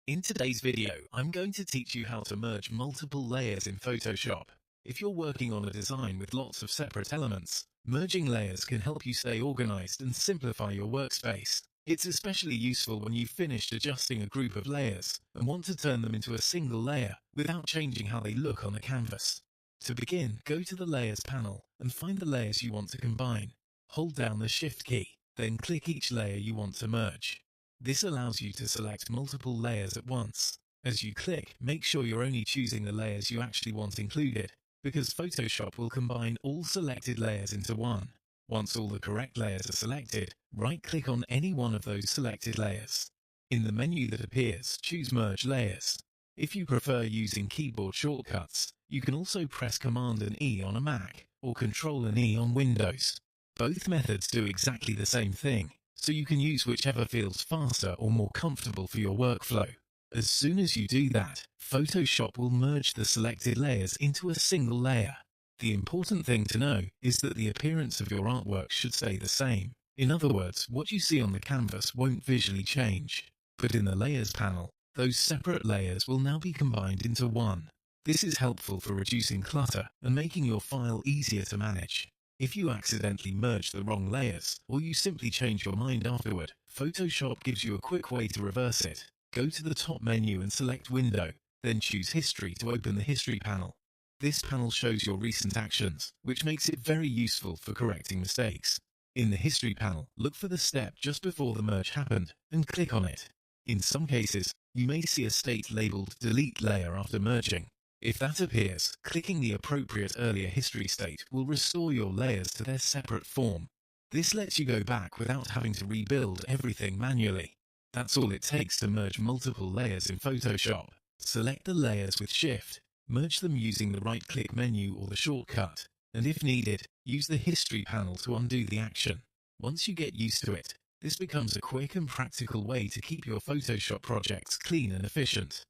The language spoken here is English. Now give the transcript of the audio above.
In today's video, I'm going to teach you how to merge multiple layers in Photoshop. If you're working on a design with lots of separate elements, merging layers can help you stay organized and simplify your workspace. It's especially useful when you've finished adjusting a group of layers and want to turn them into a single layer without changing how they look on the canvas. To begin, go to the Layers panel and find the layers you want to combine. Hold down the Shift key, then click each layer you want to merge. This allows you to select multiple layers at once. As you click, make sure you're only choosing the layers you actually want included, because Photoshop will combine all selected layers into one. Once all the correct layers are selected, right-click on any one of those selected layers. In the menu that appears, choose Merge Layers. If you prefer using keyboard shortcuts, you can also press Command and E on a Mac, or Control and E on Windows. Both methods do exactly the same thing, so you can use whichever feels faster or more comfortable for your workflow. As soon as you do that, Photoshop will merge the selected layers into a single layer. The important thing to know is that the appearance of your artwork should stay the same. In other words, what you see on the canvas won't visually change. But in the Layers panel, those separate layers will now be combined into one. This is helpful for reducing clutter and making your file easier to manage. If you accidentally merge the wrong layers, or you simply change your mind afterward, Photoshop gives you a quick way to reverse it. Go to the top menu and select Window, then choose History to open the History panel. This panel shows your recent actions, which makes it very useful for correcting mistakes. In the History panel, look for the step just before the merge happened, and click on it. In some cases, you may see a state labeled Delete Layer after merging. If that appears, clicking the appropriate earlier history state will restore your layers to their separate form. This lets you go back without having to rebuild everything manually. That's all it takes to merge multiple layers in Photoshop. Select the layers with Shift, merge them using the right-click menu or the shortcut, and if needed, use the History panel to undo the action. Once you get used to it, this becomes a quick and practical way to keep your Photoshop projects clean and efficient.